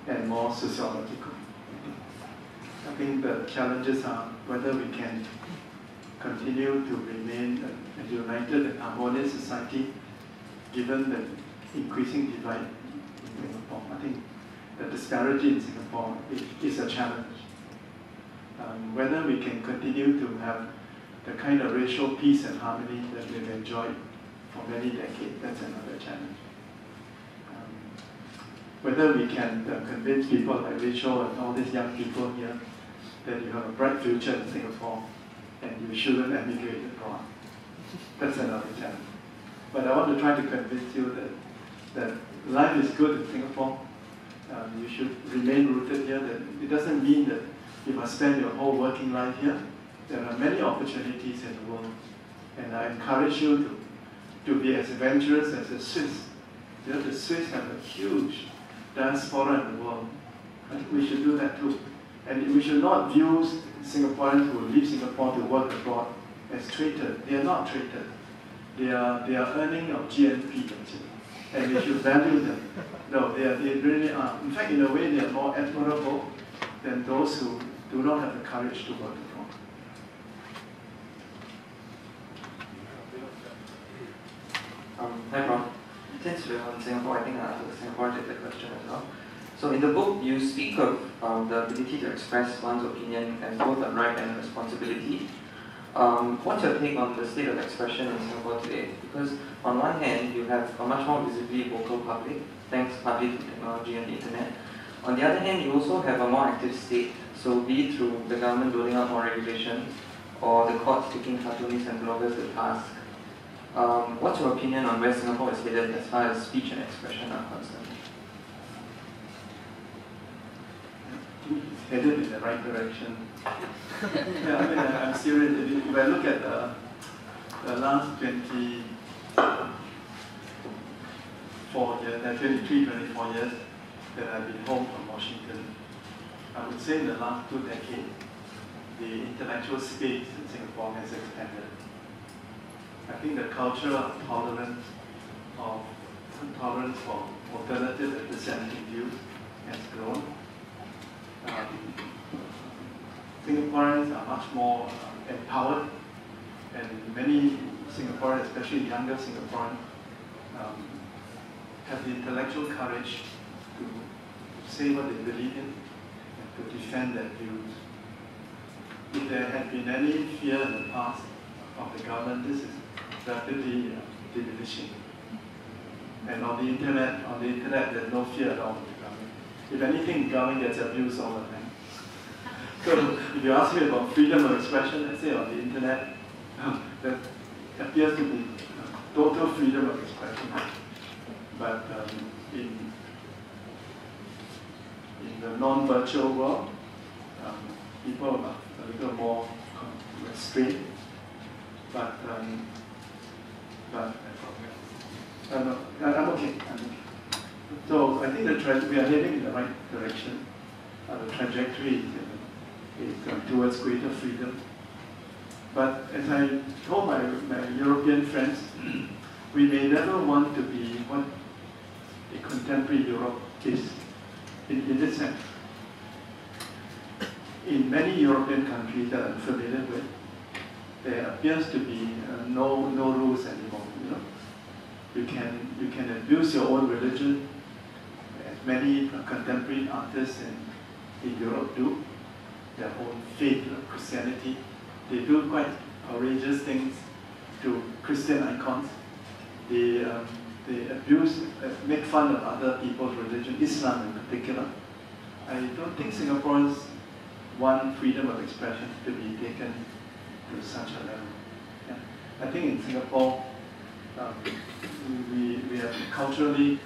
and more sociological. I think the challenges are whether we can continue to remain a united and harmonious society given the increasing divide in Singapore. I think the disparity in Singapore is a challenge. Whether we can continue to have the kind of racial peace and harmony that we've enjoyed for many decades, that's another challenge. Whether we can convince people like Rachel and all these young people here that you have a bright future in Singapore and you shouldn't emigrate abroad. That's another challenge. But I want to try to convince you that life is good in Singapore. You should remain rooted here. That it doesn't mean that you must spend your whole working life here. There are many opportunities in the world. And I encourage you to be as adventurous as the Swiss. You know, the Swiss have a huge diaspora in the world. I think we should do that too. And we should not view Singaporeans who leave Singapore to work abroad as traitor. They are not traitors. They are earning of GNP, actually. And we should value them. No, they really are. In fact, in a way, they are more admirable than those who do not have the courage to work abroad. Hi, Prof. Since we're on Singapore, I think I'll answer the Singapore-related question as well. So in the book, you speak of the ability to express one's opinion as both a right and a responsibility. What's your take on the state of expression in Singapore today? Because on one hand, you have a much more visibly vocal public, thanks partly to technology and the internet. On the other hand, you also have a more active state, so be it through the government rolling out more regulations or the courts taking cartoonists and bloggers to task. What's your opinion on where Singapore is headed as far as speech and expression are concerned? It's headed in the right direction. Yeah, I mean, I'm serious. If I look at the last 24 years, 23, 24 years that I've been home from Washington, I would say in the last 2 decades, the intellectual space in Singapore has expanded. I think the culture of tolerance for alternative and dissenting views has grown. Singaporeans are much more empowered, and many Singaporeans, especially younger Singaporeans, have the intellectual courage to say what they believe in and to defend their views. If there had been any fear in the past of the government, this is rapidly diminishing. And on the internet, there's no fear at all of the government. If anything, the government gets abused all the time. So if you ask me about freedom of expression, I say on the internet, there appears to be total freedom of expression. But in the non-virtual world, people are a little more restrained. But I'm okay. So I think we are heading in the right direction. The trajectory is towards greater freedom. But as I told my European friends, we may never want to be what a contemporary Europe is in this sense. In many European countries that I'm familiar with, there appears to be no rules anymore. You know, you can abuse your own religion, as many contemporary artists in Europe do. Their own faith, Christianity. They do quite outrageous things to Christian icons. They abuse, make fun of other people's religion, Islam in particular. I don't think Singaporeans want freedom of expression to be taken to such a level. Yeah. I think in Singapore, we are culturally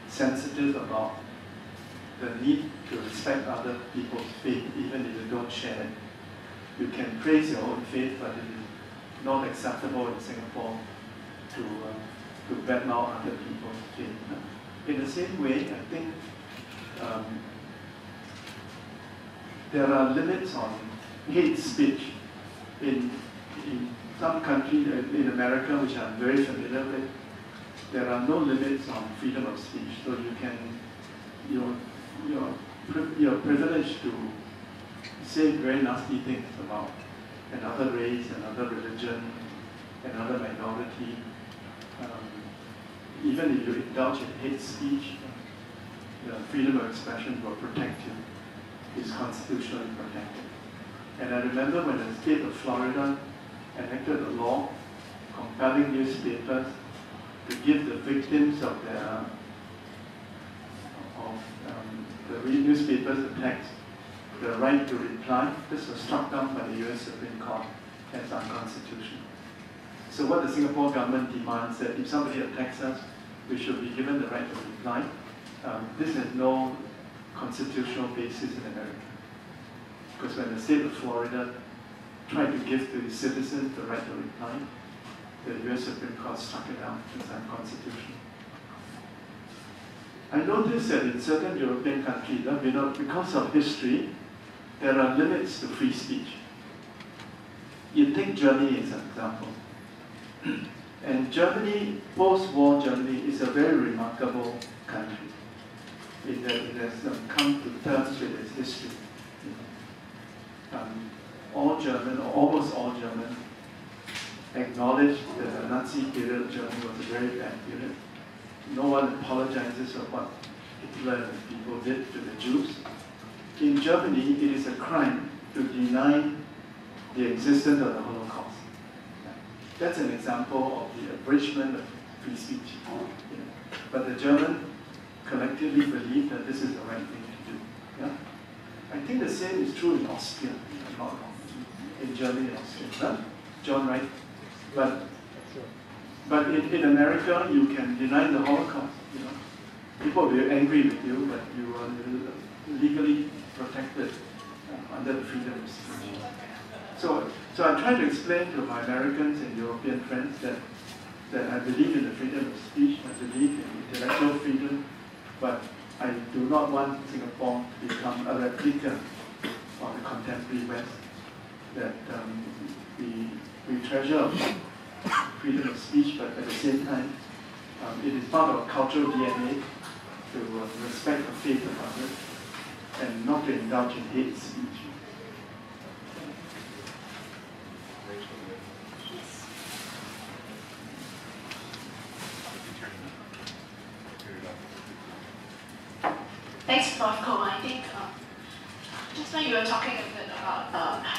sensitive about the need to respect other people's faith, even if you don't share it. You can praise your own faith, but it is not acceptable in Singapore to badmouth other people's faith. In the same way, I think there are limits on hate speech in some countries, in America, which I'm very familiar with. There are no limits on freedom of speech, so you can, your you're privileged to say very nasty things about another race, another religion, another minority. Even if you indulge in hate speech, the freedom of expression will protect you, is constitutionally protected. And I remember when the state of Florida enacted a law compelling newspapers to give the victims of the newspapers attacks the right to reply. This was struck down by the US Supreme Court as unconstitutional. So what the Singapore government demands that if somebody attacks us, we should be given the right to reply. This has no constitutional basis in America. Because when the state of Florida tried to give to its citizens the right to reply, the US Supreme Court struck it down as unconstitutional. I noticed that in certain European countries, because of history, there are limits to free speech. You take Germany as an example. And Germany, post-war Germany, is a very remarkable country in that it has come to terms with its history. All German, or almost all German, acknowledged that the Nazi period of Germany was a very bad period. No one apologizes for what Hitler and his people did to the Jews. In Germany, it is a crime to deny the existence of the Holocaust. That's an example of the abridgment of free speech. But the Germans collectively believe that this is the right thing to do. Yeah? I think the same is true in Austria, if I'm not wrong. In Germany and Austria. Huh? John, right? But in America, you can deny the Holocaust. People will be angry with you, but you are legally protected under the freedom of speech. So I'm trying to explain to my Americans and European friends that I believe in the freedom of speech, I believe in intellectual freedom, but I do not want Singapore to become a replica of the contemporary West. That we treasure freedom of speech, but at the same time, it is part of our cultural DNA to respect the faith of others and not to indulge in hate speech. Thanks, Prof. Koh. I think just when you were talking a bit about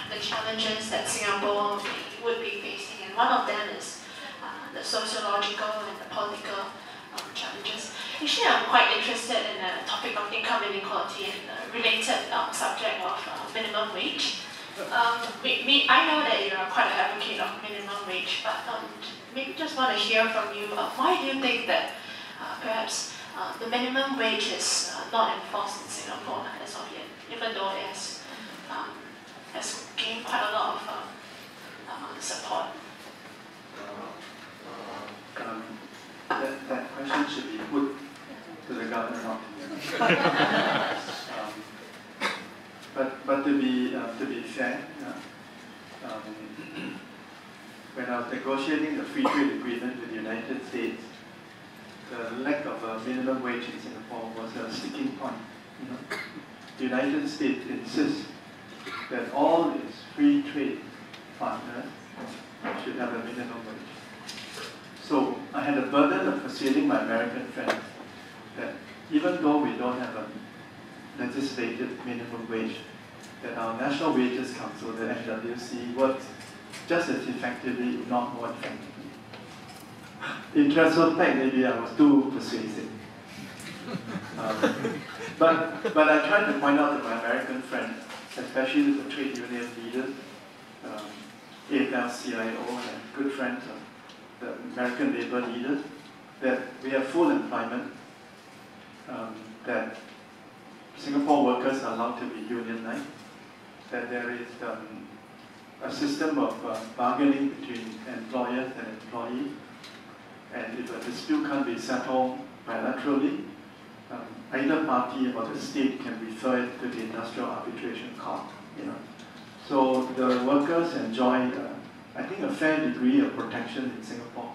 the challenges that Singapore would be facing, and one of them is the sociological and the political challenges. Actually, I'm quite interested in the topic of income inequality and the related subject of minimum wage. I know that you are quite an advocate of minimum wage, but maybe just want to hear from you, why do you think that perhaps the minimum wage is not enforced in Singapore as of yet, even though it has gained quite a lot of support? That question should be put to the government, not to me. But to be fair, when I was negotiating the free trade agreement with the United States, the lack of a minimum wage in Singapore was a sticking point. The United States insists that all its free trade partners should have a minimum wage. So I had the burden of persuading my American friends that even though we don't have a legislated minimum wage, that our National Wages Council, the NWC, works just as effectively, if not more effectively. In retrospect, maybe I was too persuasive. But I tried to point out to my American friends, especially the trade union leaders, AFL-CIO, and good friends of the American labor leaders, that we have full employment, that Singapore workers are allowed to be unionized, that there is a system of bargaining between employers and employees, and if a dispute can't be settled bilaterally, either party or the state can refer it to the Industrial Arbitration Court. So the workers enjoy, I think, a fair degree of protection in Singapore.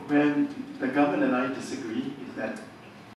When the government and I disagree is that